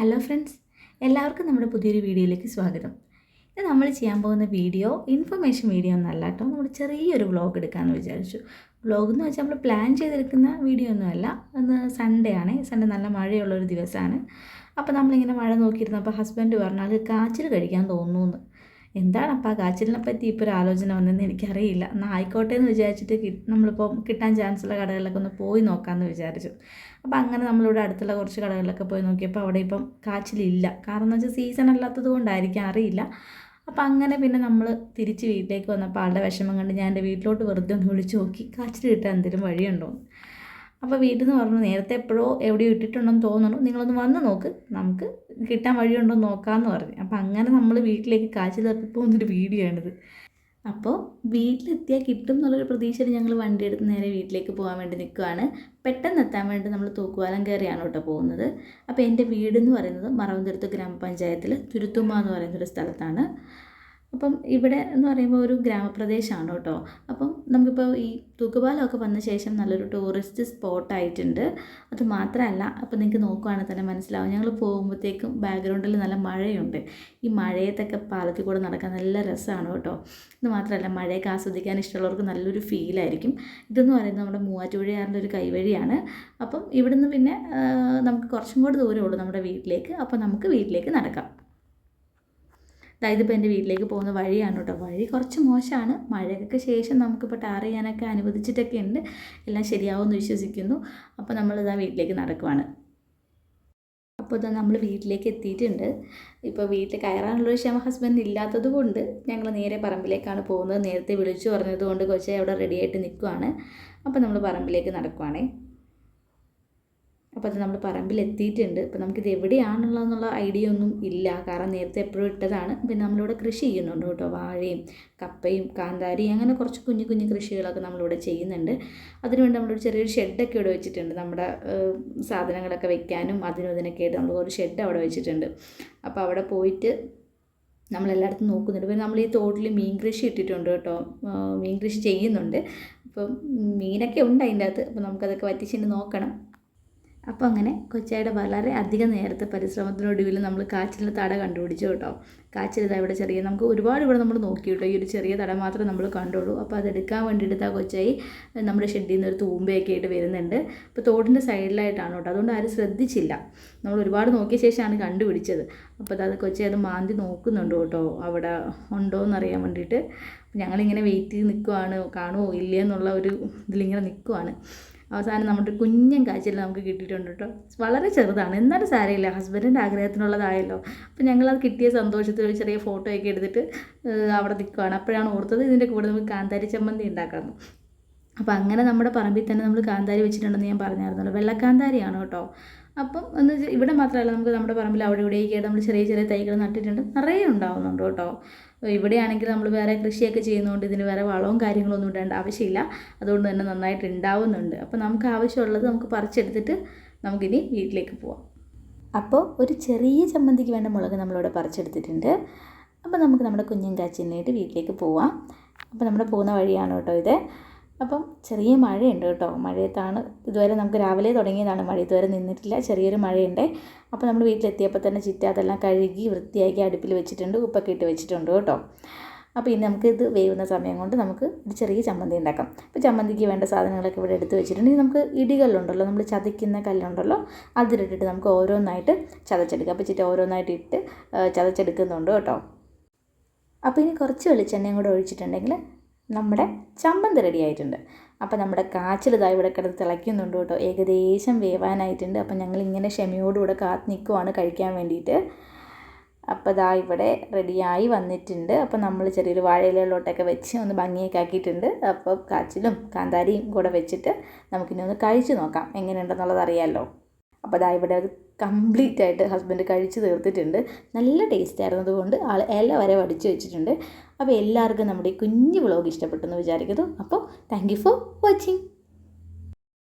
Hello friends, എല്ലാവർക്കും നമ്മുടെ പുതിയൊരു വീഡിയോയിലേക്ക് സ്വാഗതം. ഇത് നമ്മൾ ചെയ്യാൻ പോകുന്ന വീഡിയോ ഇൻഫർമേഷൻ വീഡിയോ ഒന്നല്ല കേട്ടോ. നമ്മൾ ചെറിയൊരു വ്ളോഗ് എടുക്കാമെന്ന് വിചാരിച്ചു. വ്ളോഗ് എന്ന് വെച്ചാൽ നമ്മൾ പ്ലാൻ ചെയ്തെടുക്കുന്ന വീഡിയോ ഒന്നുമല്ല. അന്ന് സൺഡേ ആണ്. സൺഡേ നല്ല മഴയുള്ളൊരു ദിവസമാണ്. അപ്പോൾ നമ്മളിങ്ങനെ മഴ നോക്കിയിരുന്നപ്പോൾ ഹസ്ബൻഡ് പറഞ്ഞു അത് കാച്ചിൽ കഴിക്കാൻ തോന്നുന്നു. എന്താണ് അപ്പോൾ ആ കാച്ചിലിനെ പറ്റി ഇപ്പോൾ ഒരു ആലോചന വന്നതെന്ന് എനിക്കറിയില്ല. എന്നാൽ ആയിക്കോട്ടെ എന്ന് വിചാരിച്ചിട്ട് നമ്മളിപ്പോൾ കിട്ടാൻ ചാൻസുള്ള കടകളിലൊക്കെ ഒന്ന് പോയി നോക്കാമെന്ന് വിചാരിച്ചു. അപ്പോൾ അങ്ങനെ നമ്മളിവിടെ അടുത്തുള്ള കുറച്ച് കടകളിലൊക്കെ പോയി നോക്കിയപ്പോൾ അവിടെ ഇപ്പം കാച്ചിലില്ല. കാരണം എന്ന് വെച്ചാൽ സീസൺ അല്ലാത്തത് കൊണ്ടായിരിക്കും, അറിയില്ല. അപ്പോൾ അങ്ങനെ പിന്നെ നമ്മൾ തിരിച്ച് വീട്ടിലേക്ക് വന്നപ്പോൾ ആളുടെ വിഷമം കണ്ട് ഞാൻ എൻ്റെ വീട്ടിലോട്ട് വെറുതെ ഒന്ന് വിളിച്ച് നോക്കി കാച്ചിൽ കിട്ടാൻ എന്തെങ്കിലും വഴിയുണ്ടോ. അപ്പോൾ വീട്ടിൽ നിന്ന് പറഞ്ഞു നേരത്തെ എപ്പോഴോ എവിടെയോ ഇട്ടിട്ടുണ്ടെന്ന് തോന്നുന്നു, നിങ്ങളൊന്ന് വന്ന് നോക്ക്, നമുക്ക് കിട്ടാൻ വഴിയുണ്ടോ നോക്കാമെന്ന് പറഞ്ഞു. അപ്പോൾ അങ്ങനെ നമ്മൾ വീട്ടിലേക്ക് കാച്ചിൽ തപ്പി പോകുന്നൊരു വീഡിയോ ആണിത്. അപ്പോൾ വീട്ടിലെത്തിയാൽ കിട്ടും എന്നുള്ളൊരു പ്രതീക്ഷയിൽ ഞങ്ങൾ വണ്ടി എടുത്ത് നേരെ വീട്ടിലേക്ക് പോകാൻ വേണ്ടി നിൽക്കുകയാണ്. പെട്ടെന്ന് എത്താൻ വേണ്ടി നമ്മൾ തൂക്കുപാലം കയറിയാണ് കേട്ടോ പോകുന്നത്. അപ്പോൾ എൻ്റെ വീടെന്ന് പറയുന്നത് മറവന്തുരുത്ത് ഗ്രാമപഞ്ചായത്തിൽ തുരുത്തുമ്മ എന്ന് പറയുന്നൊരു സ്ഥലത്താണ്. അപ്പം ഇവിടെ എന്ന് പറയുമ്പോൾ ഒരു ഗ്രാമപ്രദേശമാണ് കേട്ടോ. അപ്പം നമുക്കിപ്പോൾ ഈ തൂക്കുപാലമൊക്കെ വന്ന ശേഷം നല്ലൊരു ടൂറിസ്റ്റ് സ്പോട്ടായിട്ടുണ്ട്. അത് മാത്രമല്ല, അപ്പോൾ നിങ്ങൾക്ക് നോക്കുകയാണെങ്കിൽ തന്നെ മനസ്സിലാവും, ഞങ്ങൾ പോകുമ്പോഴത്തേക്കും ബാക്ക്ഗ്രൗണ്ടിൽ നല്ല മഴയുണ്ട്. ഈ മഴയത്തൊക്കെ പാലത്തിൽ കൂടെ നടക്കാൻ നല്ല രസമാണ് കേട്ടോ. ഇത് മാത്രമല്ല, മഴയൊക്കെ ആസ്വദിക്കാൻ ഇഷ്ടമുള്ളവർക്ക് നല്ലൊരു ഫീലായിരിക്കും. ഇതെന്ന് പറയുന്നത് നമ്മുടെ മൂവാറ്റുപുഴയാറിൻ്റെ ഒരു കൈവഴിയാണ്. അപ്പം ഇവിടുന്ന് പിന്നെ നമുക്ക് കുറച്ചും കൂടെ ദൂരമേ ഉള്ളൂ നമ്മുടെ വീട്ടിലേക്ക്. അപ്പോൾ നമുക്ക് വീട്ടിലേക്ക് നടക്കാം. അതായത് ഇപ്പോൾ എൻ്റെ വീട്ടിലേക്ക് പോകുന്ന വഴിയാണ് കേട്ടോ. വഴി കുറച്ച് മോശമാണ്. മഴയ്ക്കൊക്കെ ശേഷം നമുക്കിപ്പോൾ ടാർ ചെയ്യാനൊക്കെ അനുവദിച്ചിട്ടൊക്കെ ഉണ്ട്. എല്ലാം ശരിയാവുമെന്ന് വിശ്വസിക്കുന്നു. അപ്പോൾ നമ്മളിതാ വീട്ടിലേക്ക് നടക്കുവാണ്. അപ്പോൾ ഇതാ നമ്മൾ വീട്ടിലേക്ക് എത്തിയിട്ടുണ്ട്. ഇപ്പോൾ വീട്ടിൽ കയറാനുള്ളൊരു ക്ഷമ ഹസ്ബൻഡ് ഇല്ലാത്തത് കൊണ്ട് ഞങ്ങൾ നേരെ പറമ്പിലേക്കാണ് പോകുന്നത്. നേരത്തെ വിളിച്ചു പറഞ്ഞതുകൊണ്ട് കൊച്ചെ അവിടെ റെഡിയായിട്ട് നിൽക്കുവാണ്. അപ്പോൾ നമ്മൾ പറമ്പിലേക്ക് നടക്കുവാണേ. അപ്പോൾ അത് നമ്മൾ പറമ്പിലെത്തിയിട്ടുണ്ട്. ഇപ്പോൾ നമുക്കിത് എവിടെയാണുള്ളതെന്നുള്ള ഐഡിയ ഒന്നും ഇല്ല, കാരണം നേരത്തെ എപ്പോഴും ഇട്ടതാണ്. പിന്നെ നമ്മളിവിടെ കൃഷി ചെയ്യുന്നുണ്ട് കേട്ടോ. വാഴയും കപ്പയും കാന്താരിയും അങ്ങനെ കുറച്ച് കുഞ്ഞു കുഞ്ഞു കൃഷികളൊക്കെ നമ്മളിവിടെ ചെയ്യുന്നുണ്ട്. അതിനുവേണ്ടി നമ്മളൊരു ചെറിയൊരു ഷെഡൊക്കെ ഇവിടെ വെച്ചിട്ടുണ്ട്. നമ്മുടെ സാധനങ്ങളൊക്കെ വെക്കാനും അതിനും ഇതിനൊക്കെ ആയിട്ട് നമ്മൾ ഒരു ഷെഡ് അവിടെ വെച്ചിട്ടുണ്ട്. അപ്പോൾ അവിടെ പോയിട്ട് നമ്മളെല്ലായിടത്തും നോക്കുന്നുണ്ട്. പിന്നെ നമ്മൾ ഈ തോട്ടിൽ മീൻ കൃഷി ഇട്ടിട്ടുണ്ട് കേട്ടോ. മീൻ കൃഷി ചെയ്യുന്നുണ്ട്. അപ്പം മീനൊക്കെ ഉണ്ട് അതിൻ്റെ അകത്ത്. അപ്പോൾ നമുക്കതൊക്കെ വറ്റിച്ചിട്ട് നോക്കണം. അപ്പോൾ അങ്ങനെ കൊച്ചയുടെ വളരെ അധികം നേരത്തെ പരിശ്രമത്തിനൊടുവിൽ നമ്മൾ കാച്ചിലിൻ്റെ തട കണ്ടുപിടിച്ചു കേട്ടോ. കാച്ചിൽ ഇതാ ഇവിടെ ചെറിയ, നമുക്ക് ഒരുപാട് ഇവിടെ നമ്മൾ നോക്കി കേട്ടോ. ഈ ഒരു ചെറിയ തട മാത്രമേ നമ്മൾ കണ്ടുള്ളൂ. അപ്പോൾ അതെടുക്കാൻ വേണ്ടിയിട്ട് ആ കൊച്ചായി നമ്മുടെ ഷെഡിൽ നിന്ന് ഒരു തൂമ്പയൊക്കെ ആയിട്ട് വരുന്നുണ്ട്. അപ്പോൾ തോടിൻ്റെ സൈഡിലായിട്ടാണ് കേട്ടോ. അതുകൊണ്ട് ആരും ശ്രദ്ധിച്ചില്ല. നമ്മൾ ഒരുപാട് നോക്കിയ ശേഷമാണ് കണ്ടുപിടിച്ചത്. അപ്പോൾ അത് കൊച്ചായി അത് മാന്തി നോക്കുന്നുണ്ട് കേട്ടോ, അവിടെ ഉണ്ടോ എന്നറിയാൻ വേണ്ടിയിട്ട്. ഞങ്ങളിങ്ങനെ വെയിറ്റ് ചെയ്ത് നിൽക്കുവാണ്, കാണുമോ ഇല്ലയോ എന്നുള്ള ഒരു ഇതിലിങ്ങനെ നിൽക്കുവാണ്. അവസാനം നമ്മുടെ കുഞ്ഞൻ കാച്ചിൽ നമുക്ക് കിട്ടിയിട്ടുണ്ട് കേട്ടോ. വളരെ ചെറുതാണ്, എന്നാലും സാരമില്ല, ഹസ്ബൻഡിൻ്റെ ആഗ്രഹത്തിനുള്ളതായല്ലോ. അപ്പോൾ ഞങ്ങളത് കിട്ടിയ സന്തോഷത്തിൽ ഒരു ചെറിയ ഫോട്ടോയൊക്കെ എടുത്തിട്ട് അവിടെ നിൽക്കുകയാണ്. അപ്പോഴാണ് ഓർത്തത് ഇതിൻ്റെ കൂടെ നമുക്ക് കാന്താരി ചമ്മന്തി ഉണ്ടാക്കാമെന്ന്. അപ്പോൾ അങ്ങനെ നമ്മുടെ പറമ്പിൽ തന്നെ നമ്മൾ കാന്താരി വെച്ചിട്ടുണ്ടെന്ന് ഞാൻ പറഞ്ഞായിരുന്നല്ലോ. വെള്ളക്കാന്താരിയാണ് കേട്ടോ. അപ്പം എന്ന് വെച്ചാൽ ഇവിടെ മാത്രമല്ല, നമുക്ക് നമ്മുടെ പറമ്പിൽ അവിടെ ഇവിടെയൊക്കെ നമ്മൾ ചെറിയ ചെറിയ തൈകൾ നട്ടിട്ടുണ്ട്. നിറയെ ഉണ്ടാവുന്നുണ്ട് കേട്ടോ. ഇവിടെയാണെങ്കിൽ നമ്മൾ വേറെ കൃഷിയൊക്കെ ചെയ്യുന്നതുകൊണ്ട് ഇതിന് വേറെ വളവും കാര്യങ്ങളൊന്നും ഇടേണ്ട ആവശ്യമില്ല. അതുകൊണ്ട് തന്നെ നന്നായിട്ട് ഉണ്ടാവുന്നുണ്ട്. അപ്പോൾ നമുക്ക് ആവശ്യമുള്ളത് നമുക്ക് പറിച്ചെടുത്തിട്ട് നമുക്കിനി വീട്ടിലേക്ക് പോവാം. അപ്പോൾ ഒരു ചെറിയ ചമ്മന്തിക്ക് വേണ്ട മുളക് നമ്മളിവിടെ പറിച്ചെടുത്തിട്ടുണ്ട്. അപ്പോൾ നമുക്ക് നമ്മുടെ കുഞ്ഞൻ കാച്ചിനായിട്ട് വീട്ടിലേക്ക് പോവാം. അപ്പോൾ നമ്മുടെ പോകുന്ന വഴിയാണ് കേട്ടോ ഇത്. അപ്പം ചെറിയ മഴയുണ്ട് കേട്ടോ. മഴയത്താണ് ഇതുവരെ, നമുക്ക് രാവിലെ തുടങ്ങിയതാണ് മഴ, ഇതുവരെ നിന്നിട്ടില്ല. ചെറിയൊരു മഴയുണ്ട്. അപ്പോൾ നമ്മൾ വീട്ടിലെത്തിയപ്പോൾ തന്നെ ചിറ്റ അതെല്ലാം കഴുകി വൃത്തിയാക്കി അടുപ്പിൽ വെച്ചിട്ടുണ്ട്, ഉപ്പൊക്കെ ഇട്ട് വെച്ചിട്ടുണ്ട് കേട്ടോ. അപ്പോൾ ഇനി നമുക്ക് ഇത് വേവുന്ന സമയം കൊണ്ട് നമുക്ക് ഒരു ചെറിയ ചമ്മന്തി ഉണ്ടാക്കാം. അപ്പോൾ ചമ്മന്തിക്ക് വേണ്ട സാധനങ്ങളൊക്കെ ഇവിടെ എടുത്ത് വെച്ചിട്ടുണ്ട്. ഇനി നമുക്ക് ഇടികല്ലുണ്ടല്ലോ, നമ്മൾ ചതയ്ക്കുന്ന കല്ലുണ്ടല്ലോ, അതിലിട്ടിട്ട് നമുക്ക് ഓരോന്നായിട്ട് ചതച്ചെടുക്കാം. അപ്പോൾ ചിറ്റ ഓരോന്നായിട്ട് ഇട്ട് ചതച്ചെടുക്കുന്നുണ്ട് കേട്ടോ. അപ്പോൾ ഇനി കുറച്ച് വെളിച്ചെണ്ണയും കൂടെ ഒഴിച്ചിട്ടുണ്ടെങ്കിൽ നമ്മുടെ ചമ്മന്തി റെഡി ആയിട്ടുണ്ട്. അപ്പോൾ നമ്മുടെ കാച്ചിൽ ഇതാ ഇവിടെ കിടന്ന് തിളയ്ക്കുന്നുണ്ട് കേട്ടോ. ഏകദേശം വേവാനായിട്ടുണ്ട്. അപ്പോൾ ഞങ്ങളിങ്ങനെ ക്ഷമയോടുകൂടെ കാത്ത് നിൽക്കുവാണ് കഴിക്കാൻ വേണ്ടിയിട്ട്. അപ്പോൾ ഇതാ ഇവിടെ റെഡിയായി വന്നിട്ടുണ്ട്. അപ്പോൾ നമ്മൾ ചെറിയൊരു വാഴയിലോട്ടൊക്കെ വെച്ച് ഒന്ന് ഭംഗിയൊക്കെ ആക്കിയിട്ടുണ്ട്. അപ്പോൾ കാച്ചിലും കാന്താരിയും കൂടെ വെച്ചിട്ട് നമുക്കിനി ഒന്ന് കഴിച്ച് നോക്കാം എങ്ങനെയുണ്ടെന്നുള്ളത് അറിയാമല്ലോ. അപ്പോൾ അതാ ഇവിടെ അത് കംപ്ലീറ്റ് ആയിട്ട് ഹസ്ബൻഡ് കഴിച്ച് തീർത്തിട്ടുണ്ട്. നല്ല ടേസ്റ്റ് ആയിരുന്നതുകൊണ്ട് ആൾ ഇല വരെ വടിച്ച് വെച്ചിട്ടുണ്ട്. അപ്പോൾ എല്ലാവർക്കും നമ്മുടെ ഈ കുഞ്ഞു വ്ളോഗ് ഇഷ്ടപ്പെട്ടെന്ന് വിചാരിക്കുന്നു. അപ്പോൾ താങ്ക് യു ഫോർ വാച്ചിങ്.